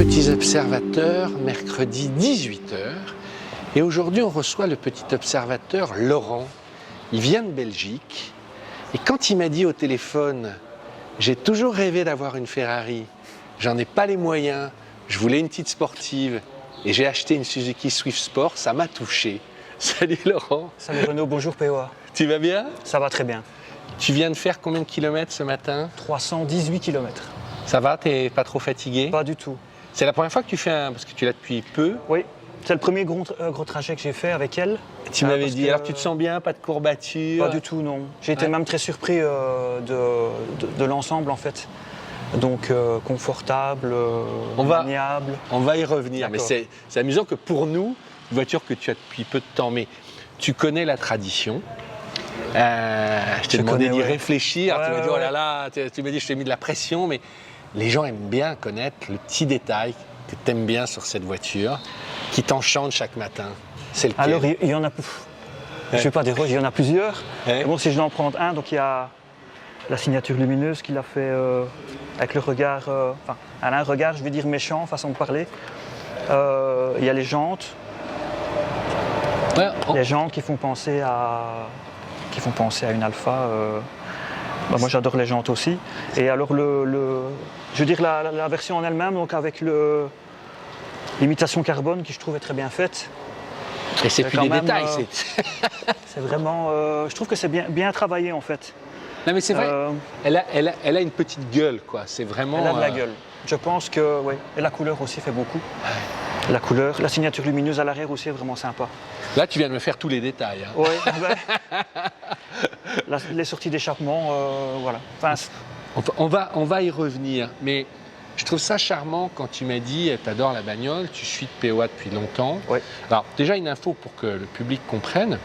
Petits observateurs, mercredi 18 h. Et aujourd'hui, on reçoit le petit observateur Laurent. Il vient de Belgique. Et quand il m'a dit au téléphone, j'ai toujours rêvé d'avoir une Ferrari, j'en ai pas les moyens, je voulais une petite sportive et j'ai acheté une Suzuki Swift Sport, ça m'a touché. Salut Laurent. Salut Renaud, bonjour POA. Tu vas bien? Ça va très bien. Tu viens de faire combien de kilomètres ce matin? 318 km. Ça va, t'es pas trop fatigué? Pas du tout. C'est la première fois que tu fais parce que tu l'as depuis peu. Oui, c'est le premier gros trajet que j'ai fait avec elle. Tu m'avais dit, alors tu te sens bien, pas de courbatures? Pas du tout, non. J'ai été même très surpris de l'ensemble en fait. Donc confortable, maniable. On va y revenir, mais c'est amusant que pour nous, une voiture que tu as depuis peu de temps, mais tu connais la tradition. Je t'ai demandé d'y réfléchir, tu m'as dit, oh là là, tu m'as dit, je t'ai mis de la pression, mais les gens aiment bien connaître le petit détail que tu aimes bien sur cette voiture, qui t'enchante chaque matin. C'est lequel? Alors, il y en a, je ne vais pas dire, il y en a plusieurs. Bon, si je dois en prendre un, donc il y a la signature lumineuse qu'il a fait avec le regard, enfin, elle a un regard, je vais dire méchant, façon de parler. Il y a les jantes. Les jantes qui font penser à une Alpha. Moi j'adore les jantes aussi. Et alors je veux dire la version en elle-même, donc avec l'imitation carbone qui je trouve est très bien faite. Et c'est plus des détails. C'est vraiment, je trouve que c'est bien travaillé en fait. Non mais c'est vrai, elle a une petite gueule quoi, c'est vraiment... Elle a de la gueule. Je pense que, oui. Et la couleur aussi fait beaucoup. La couleur, la signature lumineuse à l'arrière aussi est vraiment sympa. Là, tu viens de me faire tous les détails. Hein. Oui, les sorties d'échappement, voilà. Enfin, on va y revenir, mais je trouve ça charmant quand tu m'as dit tu adores la bagnole, tu suis de POA depuis longtemps. Oui. Alors, déjà, une info pour que le public comprenne,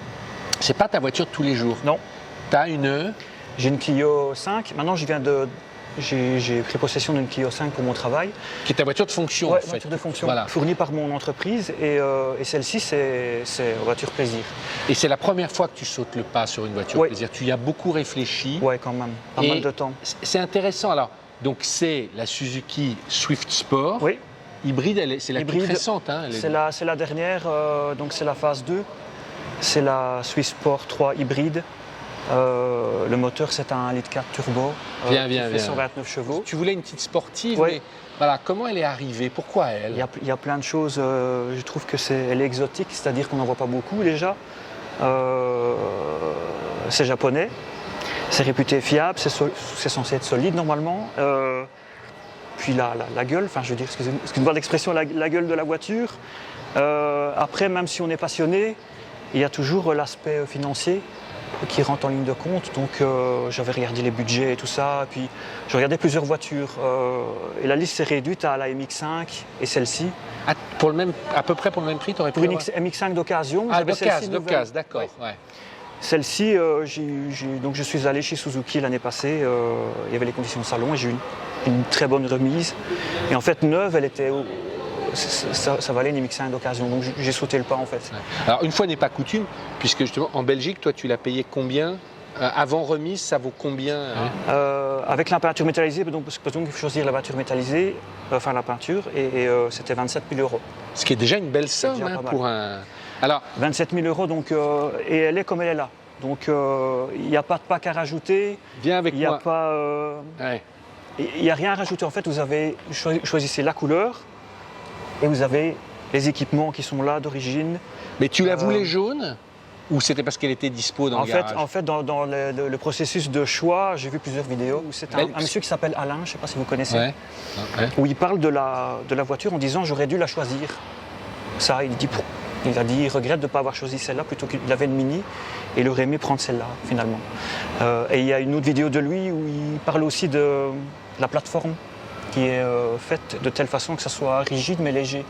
c'est pas ta voiture de tous les jours. Non. Tu as une... J'ai une Clio 5, maintenant j'ai pris possession d'une Clio 5 pour mon travail. Qui est ta voiture de fonction, en fait. voiture de fonction, voilà. Fournie par mon entreprise. Et celle-ci, c'est voiture plaisir. Et c'est la première fois que tu sautes le pas sur une voiture plaisir. Tu y as beaucoup réfléchi. Oui, quand même. Pas mal de temps. C'est intéressant. Alors, donc c'est la Suzuki Swift Sport. Oui. Hybride, c'est la plus récente. Hein, c'est la dernière, donc c'est la phase 2. C'est la Swift Sport 3 hybride. Le moteur, c'est un 1,4 litre turbo qui fait 129 chevaux. Tu voulais une petite sportive, oui. Mais voilà, comment elle est arrivée? Pourquoi elle? Il y a plein de choses. Je trouve elle est exotique, c'est-à-dire qu'on n'en voit pas beaucoup déjà. C'est japonais, c'est réputé fiable, c'est censé être solide normalement. Puis la gueule, enfin je veux dire, excusez-moi l'expression, la gueule de la voiture. Après, même si on est passionné, il y a toujours l'aspect financier qui rentre en ligne de compte, donc j'avais regardé les budgets et tout ça, et puis je regardais plusieurs voitures, et la liste s'est réduite à la MX5 et celle-ci. À peu près pour le même prix, tu aurais pu... Pour une MX5 d'occasion. Ah, d'occasion, d'accord. Ouais. Celle-ci, donc je suis allé chez Suzuki l'année passée, il y avait les conditions de salon, et j'ai eu une très bonne remise. Et en fait, neuve, elle était... Ça valait une MX5 d'occasion, donc j'ai sauté le pas en fait. Ouais. Alors une fois n'est pas coutume, puisque justement en Belgique, toi tu l'as payé combien? Avant remise, ça vaut combien? Avec la peinture métallisée, parce qu'il faut choisir la peinture métallisée, enfin la peinture, et c'était 27 000 €. Ce qui est déjà une belle somme hein, pour un... Alors, 27 000 €, donc, et elle est comme elle est là. Donc il n'y a pas de pack à rajouter. Viens avec moi. Il n'y a rien à rajouter. En fait, vous avez choisissez la couleur, et vous avez les équipements qui sont là d'origine. Mais tu la voulais jaune ou c'était parce qu'elle était dispo dans le garage? En fait, dans le processus de choix, j'ai vu plusieurs vidéos où c'est un monsieur qui s'appelle Alain, je ne sais pas si vous connaissez, où il parle de la voiture en disant « j'aurais dû la choisir ». Ça, il regrette de ne pas avoir choisi celle-là plutôt qu'il avait une Mini et il aurait aimé prendre celle-là finalement. Et il y a une autre vidéo de lui où il parle aussi de la plateforme qui est faite de telle façon que ça soit rigide mais léger.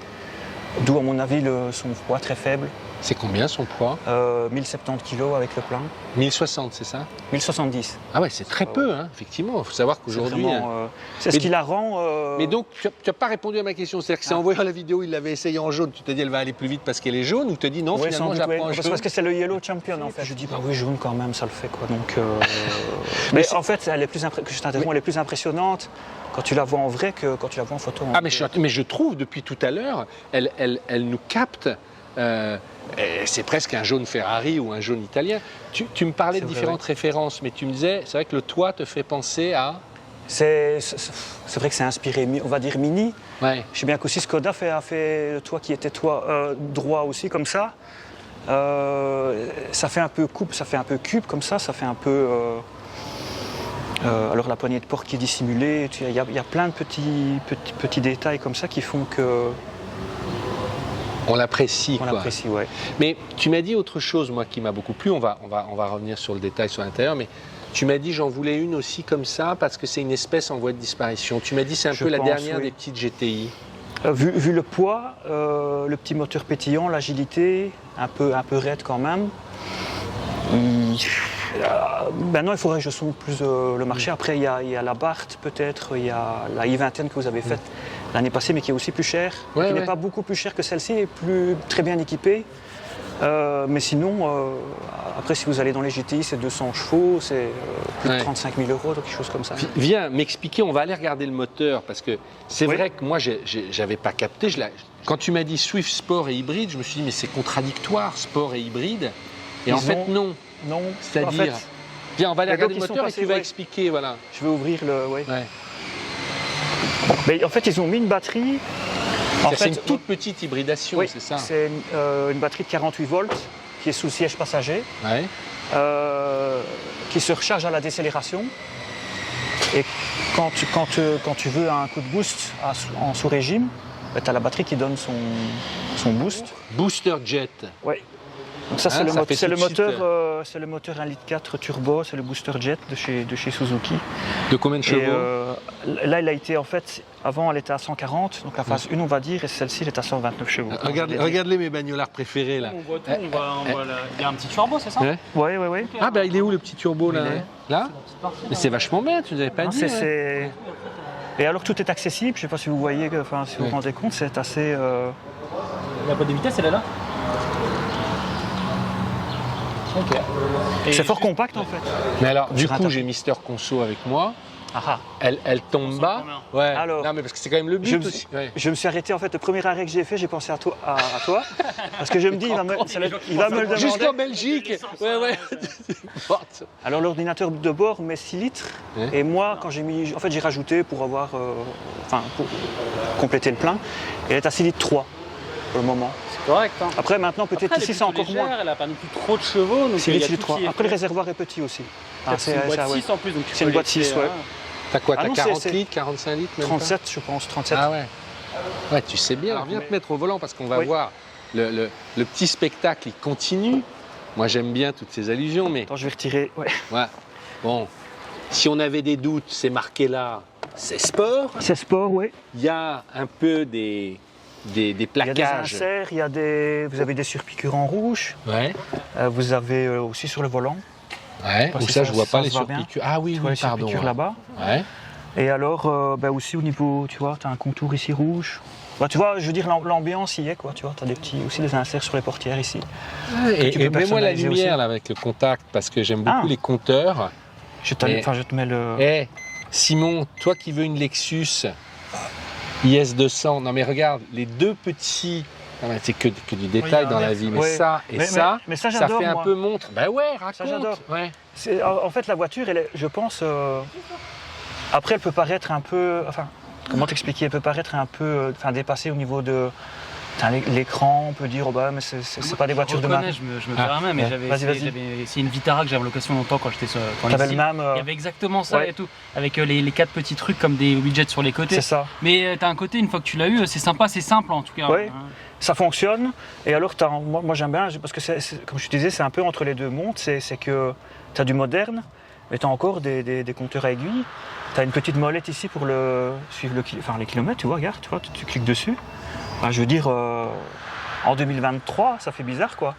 D'où à mon avis son poids très faible. C'est combien son poids? 1070 kg avec le plein. 1060, c'est ça? 1070. Ah ouais, c'est très peu, hein, effectivement. Il faut savoir qu'aujourd'hui... C'est ce qui la rend... Mais donc, tu n'as pas répondu à ma question. C'est-à-dire que c'est en voyant la vidéo, il l'avait essayé en jaune. Tu t'es dit, elle va aller plus vite parce qu'elle est jaune, ou tu te dis, non, Oui, finalement, je la prends en jaune. parce que c'est le Yellow Champion, en fait. Je dis, bah oui, jaune quand même, ça le fait, quoi. Donc, mais en fait, elle est plus elle est plus impressionnante quand tu la vois en vrai que quand tu la vois en photo. Ah, mais je trouve, depuis tout à l'heure, elle nous capte. C'est presque un jaune Ferrari ou un jaune italien. Tu me parlais de différentes références, mais tu me disais, c'est vrai que le toit te fait penser à... C'est vrai que c'est inspiré, on va dire, Mini. Ouais. Je sais bien qu'aussi Skoda a fait le toit qui était droit aussi, comme ça. Ça fait un peu coupe, ça fait un peu cube, comme ça fait un peu... alors la poignée de porte qui est dissimulée, il y a plein de petits détails comme ça qui font que... On l'apprécie, quoi. On l'apprécie, ouais. Mais tu m'as dit autre chose, moi, qui m'a beaucoup plu. On va revenir sur le détail sur l'intérieur, mais tu m'as dit j'en voulais une aussi comme ça parce que c'est une espèce en voie de disparition. Tu m'as dit c'est un peu la dernière des petites GTI. Vu le poids, le petit moteur pétillant, l'agilité, un peu raide quand même. Maintenant, il faudrait que je sonde plus le marché. Après, il y a la Barth peut-être, il y a la i20 que vous avez faite l'année passée, mais qui est aussi plus chère, qui n'est pas beaucoup plus chère que celle-ci, et très bien équipée. Mais sinon, après, si vous allez dans les GTI, c'est 200 chevaux, c'est plus de 35 000 €, quelque chose comme ça. Viens m'expliquer, on va aller regarder le moteur, parce que c'est vrai que moi, j'avais pas capté. Quand tu m'as dit Swift Sport et hybride, je me suis dit, mais c'est contradictoire, sport et hybride. Et en fait, non. Non, c'est-à-dire... En fait, viens, on va aller regarder le moteur et tu vas expliquer, voilà. Je vais ouvrir le... Mais en fait, ils ont mis une batterie... C'est une toute petite hybridation, c'est ça? C'est une batterie de 48 volts qui est sous siège passager, qui se recharge à la décélération. Et quand tu veux un coup de boost en sous-régime, tu as la batterie qui donne son boost. Booster Jet. Oui. Donc ça, c'est le moteur 1,4 litre turbo, c'est le Booster Jet de chez Suzuki. De combien de chevaux? Là, il a été en fait, avant elle était à 140, donc la phase 1 on va dire, et celle-ci elle est à 129 chevaux. Regardez mes bagnolards préférés là. On voit tout, il y a un petit turbo, c'est ça? Oui. Ah bah il est où le petit turbo là? Là? Mais c'est vachement bien, tu nous avais pas dit. Et alors tout est accessible, je ne sais pas si vous voyez, si vous vous rendez compte, c'est assez... La boîte de vitesse elle est là? Okay. C'est fort compact en fait. Mais alors, du coup, j'ai Mister Conso avec moi. Elle tombe bas. Ouais. Alors, non, mais parce que c'est quand même le but aussi. Je me suis arrêté en fait. Le premier arrêt que j'ai fait, j'ai pensé à toi, parce que je me dis, il va me le demander. Jusqu'en Belgique. Ouais. Alors l'ordinateur de bord met 6 litres. Et moi, quand j'ai rajouté pour avoir, pour compléter le plein. Et elle est à 6 litres 3 pour le moment. Correct. Hein. Après, maintenant, peut-être ici, c'est encore moins. Elle n'a pas non plus trop de chevaux. Donc c'est 3. Après, le réservoir est petit aussi. C'est une boîte 6 en plus. C'est une boîte 6, ouais. T'as quoi? T'as 40 litres, 45 litres même 37, je pense, 37. Ah ouais. Ouais, tu sais bien. Alors, viens te mettre au volant parce qu'on va voir le petit spectacle, il continue. Moi, j'aime bien toutes ces allusions, mais... Attends, je vais retirer. Ouais. Bon, si on avait des doutes, c'est marqué là, c'est sport. C'est sport, oui. Il y a un peu des plaquages. Il y a des inserts, vous avez des surpiqûres en rouge. Ouais. Vous avez aussi sur le volant. Ouais. Ou ça, je vois pas les surpiqûres. Ah oui, les surpiqûres là-bas. Ouais. Et alors, aussi au niveau, tu vois, tu as un contour ici rouge. Tu vois, je veux dire, l'ambiance y est, quoi. Tu vois, tu as aussi des inserts sur les portières ici. Et mets-moi la lumière là, avec le contact, parce que j'aime beaucoup les compteurs. Je te mets le... Simon, toi qui veux une Lexus IS200, non mais regarde, les deux petits... C'est que du détail dans la vie, mais ça et ça fait un peu montre. Ben ouais, raconte. Ça j'adore. Ouais. En fait, la voiture, je pense... Après, elle peut paraître un peu... comment t'expliquer? Elle peut paraître un peu dépassée au niveau de... L'écran, on peut dire, mais c'est pas des voitures de marque. Je me permets, mais c'est une Vitara que j'avais l'occasion longtemps quand j'étais sur le il y avait exactement ça et tout, avec les 4 petits trucs comme des widgets sur les côtés. C'est ça. Mais t'as un côté, une fois que tu l'as eu, c'est sympa, c'est simple en tout cas. Oui, ça fonctionne. Et alors, moi j'aime bien, parce que comme je te disais, c'est un peu entre les deux mondes, c'est que tu as du moderne, mais tu as encore des compteurs à aiguilles. Tu as une petite molette ici pour suivre les kilomètres, tu vois, regarde, tu cliques dessus. Je veux dire, en 2023, ça fait bizarre quoi.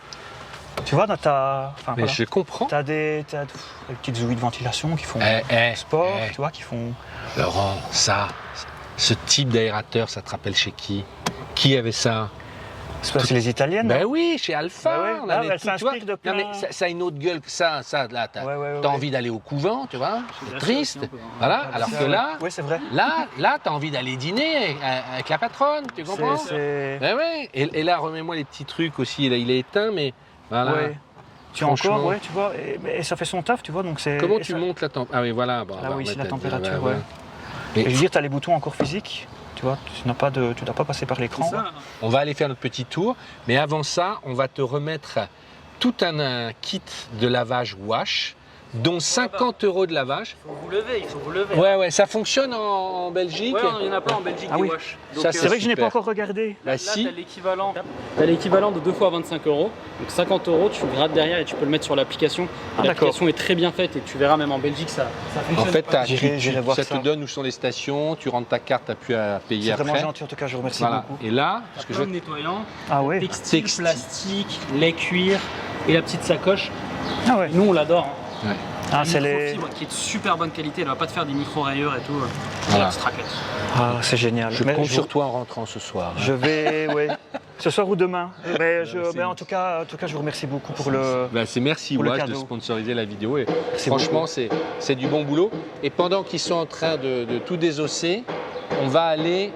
Tu vois, t'as Je comprends. des petites ouïes de ventilation qui font sport, tu vois, qui font... Laurent, ce type d'aérateur, ça te rappelle chez qui? Qui avait ça? C'est les Italiennes. Ben oui, chez Alpha. Ben ouais. On Ah, avait elle tout, tu vois. s'inspire de plein- Non, mais ça a une autre gueule que ça. Là, t'as Ouais. envie d'aller au couvent, tu vois. C'est la triste. chance, un peu, hein. Voilà. Alors que là, Oui, c'est vrai. là, t'as envie d'aller dîner avec la patronne, tu comprends? C'est... Ben ouais. Et là, remets-moi les petits trucs aussi. Là, il est éteint, mais voilà. Ouais. Tu as encore, Franchement. ouais, tu vois, et ça fait son taf, tu vois, donc c'est... Comment et tu ça- montes la température? Ah oui, voilà. Bon, on Ah va oui, c'est remettre la température, voilà. Et je veux dire, tu as les boutons encore physiques, tu vois, tu n'as pas passé par l'écran. C'est ça. On va aller faire notre petit tour, mais avant ça, on va te remettre tout un kit de lavage wash, dont 50 € de lavage. Il faut vous lever. Ouais, ça fonctionne en Belgique. Ouais, il y en a plein en Belgique Ah des oui. wash. Ça, C'est vrai que je n'ai super. pas encore regardé. Bah Là, si. t'as l'équivalent de 2 fois 25 €. Donc 50 €, tu grattes derrière et tu peux le mettre sur l'application. Ah, L'application est très bien faite et tu verras même en Belgique ça En fonctionne. fait, pas. J'irai voir ça ça. te donne où sont les stations, tu rentres ta carte, tu n'as plus à payer C'est après. vraiment gentil, en tout cas, je vous remercie Voilà. beaucoup. Et là, T'as parce que plein je de nettoyants, Ah ouais. textile, Textile. plastique, lait cuir et la petite sacoche. Ah ouais. Nous on l'adore. Ouais. Ah, Une c'est les... microfibre qui est de super bonne qualité, elle va pas te faire des micro-rayures et tout. Voilà. C'est raquette. Ah, c'est génial. Je Mais compte je- sur toi en rentrant ce soir. Je vais, oui. Ce soir ou demain. Mais, c'est- mais en tout cas, je vous remercie beaucoup pour le... Bah, c'est merci Pour le Wash de cadeau. sponsoriser la vidéo. Et Merci franchement, c'est du bon boulot. Et pendant qu'ils sont en train de tout désosser, on va aller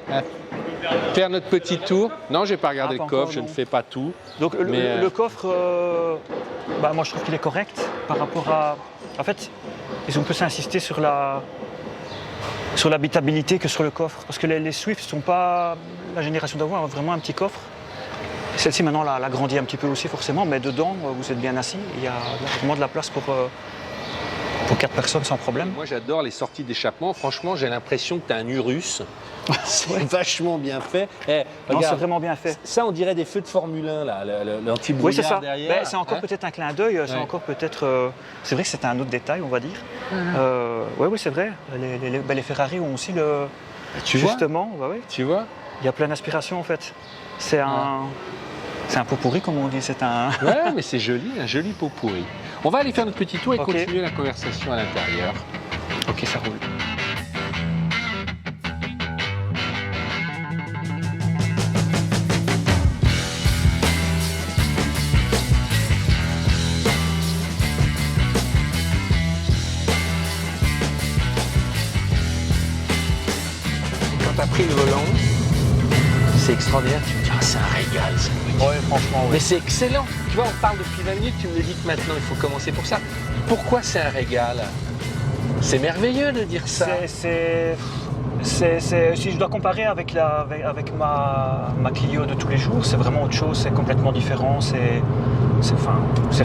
faire notre petit tour. Non, j'ai pas regardé Ah, le pas coffre, encore, je non. ne fais pas tout. Donc Mais, le coffre, bah, moi je trouve qu'il est correct par rapport à... En fait, ils ont plus insisté sur l'habitabilité que sur le coffre. Parce que les Swift ne sont pas la génération d'avant, vraiment un petit coffre. Celle-ci maintenant l'a grandi un petit peu aussi forcément, mais dedans vous êtes bien assis. Il y a vraiment de la place pour 4 personnes sans problème. Moi, j'adore les sorties d'échappement. Franchement, j'ai l'impression que tu as un Urus. C'est vachement bien fait. Eh, Non, c'est regarde, vraiment bien fait. ça, on dirait des feux de Formule 1, là, Oui, l'anti-brouillard c'est ça. derrière. Ben, c'est encore hein. peut-être un clin d'œil, c'est Ouais. encore peut-être. C'est vrai que c'est un autre détail, on va dire. Oui, c'est vrai. Les Ferrari ont aussi le. Tu vois, Justement, tu vois. il y a plein d'inspiration en fait. C'est un pot pourri, comme on dit. C'est un. Ouais, mais c'est joli, un joli pot pourri. On va aller faire notre petit tour et Ok. continuer la conversation à l'intérieur. Ok, ça roule. Quand tu as pris le volant, c'est extraordinaire. Tu me dis, ah, c'est un régal, ça. Oui, franchement, Mais c'est excellent. Tu vois, on parle depuis 20 minutes, tu me dis que maintenant il faut commencer pour ça. Pourquoi c'est un régal? C'est merveilleux de dire ça. Si je dois comparer avec ma Clio de tous les jours, c'est vraiment autre chose, c'est complètement différent. C'est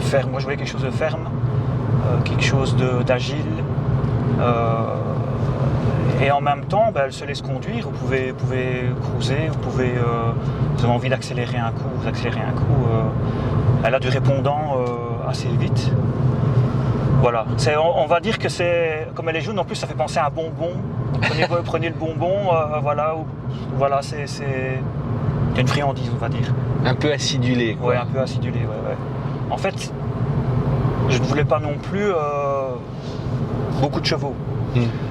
ferme. Moi, je voulais quelque chose de ferme, quelque chose d'agile. Et en même temps, elle se laisse conduire. Vous pouvez cruiser, vous avez envie d'accélérer un coup, vous accélérez un coup. Elle a du répondant assez vite. Voilà. On va dire que c'est, comme elle est jaune, en plus ça fait penser à un bonbon. Prenez le bonbon, voilà, c'est une friandise, on va dire. Un peu acidulé, quoi. Ouais, un peu acidulé, ouais. En fait, je ne voulais pas non plus beaucoup de chevaux.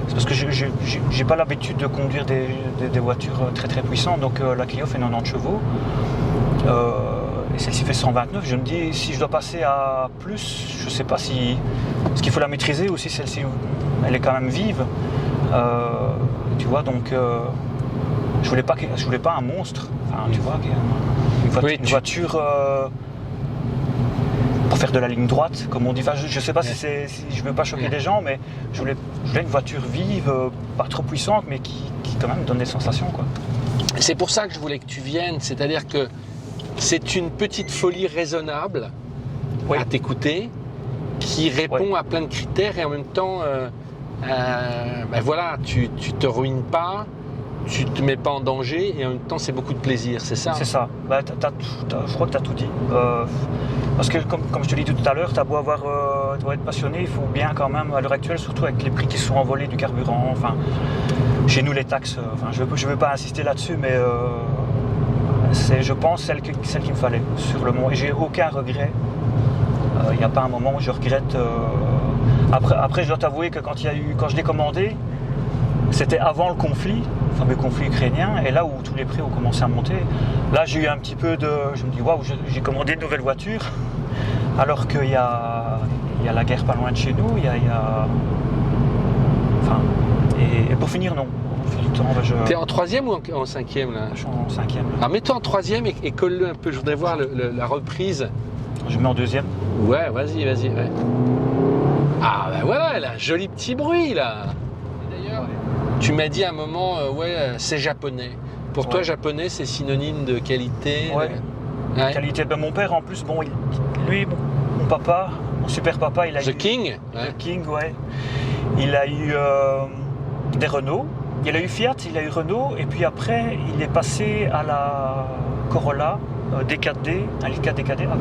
C'est parce que j'ai pas l'habitude de conduire des voitures très très puissantes, donc la Clio fait 90 chevaux. Et celle-ci fait 129, je me dis si je dois passer à plus, je sais pas si... Parce qu'il faut la maîtriser aussi, celle-ci, elle est quand même vive. Tu vois, donc je voulais pas un monstre, enfin, tu vois, une voiture pour faire de la ligne droite, comme on dit. Enfin, je sais pas si je veux pas choquer les gens, mais je voulais une voiture vive, pas trop puissante, mais qui quand même donne des sensations, quoi. C'est pour ça que je voulais que tu viennes, c'est-à-dire que c'est une petite folie raisonnable à t'écouter, qui répond à plein de critères et en même temps, voilà, tu te ruines pas, tu te mets pas en danger et en même temps c'est beaucoup de plaisir, c'est ça? C'est ça. Je crois que tu as tout dit. Parce que comme je te l'ai dit tout à l'heure, tu as beau être passionné, il faut bien quand même, à l'heure actuelle, surtout avec les prix qui sont envolés du carburant, enfin, chez nous les taxes, je veux pas insister là-dessus, mais c'est, je pense, celle qu'il me fallait sur le moment. Et j'ai aucun regret. Il n'y a pas un moment où je regrette. Après, je dois t'avouer que quand je l'ai commandé, c'était avant le conflit, le fameux conflit ukrainien, et là où tous les prix ont commencé à monter. Là, j'ai eu un petit peu de... Je me dis, waouh, j'ai commandé une nouvelle voiture, alors qu'il y a la guerre pas loin de chez nous, Enfin, et pour finir, non. Au fil du temps, T'es en 3e ou en 5e là? Je suis en 5e. Alors mets-toi en 3e et colle-le un peu, je voudrais voir la reprise. Je mets en 2e. Ouais, vas-y. Ouais. Ah ben voilà, elle a un joli petit bruit là. D'ailleurs, tu m'as dit à un moment, c'est japonais. Pour toi, japonais, c'est synonyme de qualité. Ouais. Ouais. Qualité. Ben, mon père, en plus, bon, mon papa, mon super papa, il a eu... King. The King, ouais. Il a eu des Renault. Il a eu Fiat, il a eu Renault, et puis après, il est passé à la Corolla DKD, un Lica DKD avant.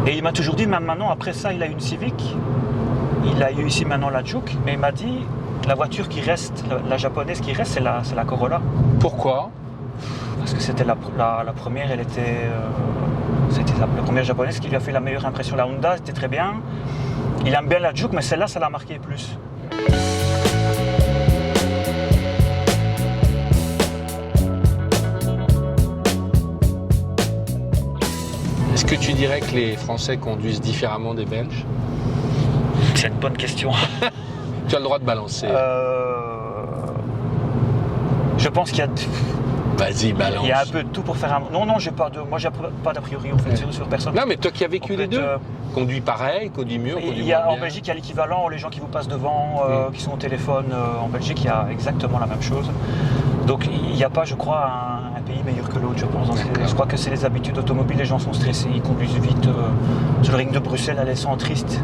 Et il m'a toujours dit, même maintenant, après ça, il a eu une Civic. Il a eu ici maintenant la Juke, mais il m'a dit, la voiture qui reste, la japonaise qui reste, c'est la Corolla. Pourquoi? Parce que c'était la première, c'était la première japonaise qui lui a fait la meilleure impression. La Honda, c'était très bien. Il aime bien la Juke, mais celle-là, ça l'a marqué plus. Est-ce que tu dirais que les Français conduisent différemment des Belges? C'est une bonne question. Tu as le droit de balancer. Je pense qu'il y a... Vas-y, balance. Il y a un peu de tout pour faire un... Non, j'ai pas d'a priori en fait, sur personne. Non, mais toi qui as vécu les deux, conduis pareil, conduis mieux, conduis moins En bien. Belgique, il y a l'équivalent, les gens qui vous passent devant, qui sont au téléphone. En Belgique, il y a exactement la même chose. Donc, il n'y a pas, je crois, un pays meilleur que l'autre, je pense. Je crois que c'est les habitudes automobiles, les gens sont stressés, ils conduisent vite. Sur le ring de Bruxelles, elle est centriste.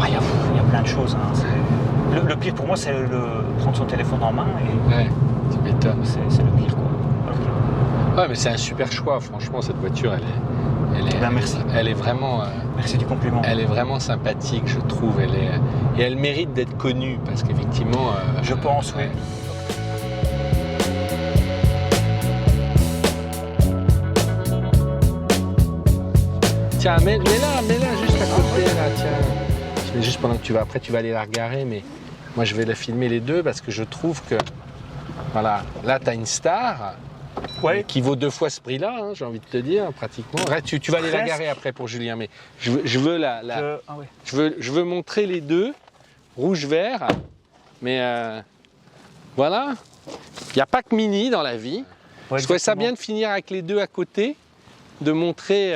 Il y a plein de choses. Hein. Le pire pour moi, c'est prendre son téléphone en main. Ouais, tu m'étonnes. C'est le pire, quoi. Ouais, mais c'est un super choix, franchement, cette voiture, merci. Elle est vraiment... merci du compliment. Elle est vraiment sympathique, je trouve. Et elle mérite d'être connue, parce qu'effectivement... je pense, oui. Tiens, mets-la juste à côté, là, tiens. Je mets juste pendant que tu vas... Après, tu vas aller la regarder, mais moi, je vais la filmer les deux, parce que je trouve que... Voilà, là, tu as une star... Ouais. Qui vaut 2 fois ce prix-là, hein, j'ai envie de te dire, pratiquement. Tu vas aller la garer après pour Julien, mais je veux montrer les deux, rouge-vert, mais voilà. Il n'y a pas que Mini dans la vie. Ouais, je trouvais ça bien de finir avec les deux à côté, de montrer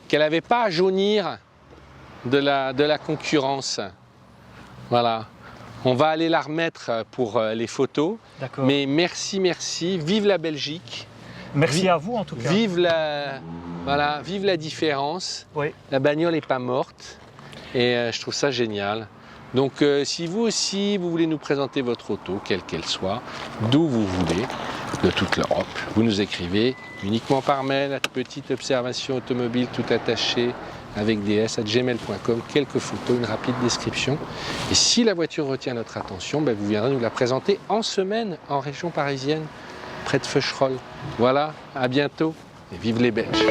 qu'elle n'avait pas à jaunir de la concurrence. Voilà. On va aller la remettre pour les photos. D'accord. Mais merci. Vive la Belgique. Merci à vous en tout cas. Vive la différence. Oui. La bagnole n'est pas morte. Et je trouve ça génial. Donc si vous aussi, vous voulez nous présenter votre auto, quelle qu'elle soit, d'où vous voulez, de toute l'Europe, vous nous écrivez uniquement par mail à petite observation automobile tout attaché avec ds@gmail.com, quelques photos, une rapide description. Et si la voiture retient notre attention, vous viendrez nous la présenter en semaine en région parisienne, près de Feucherolles. Voilà, à bientôt et vive les Belges.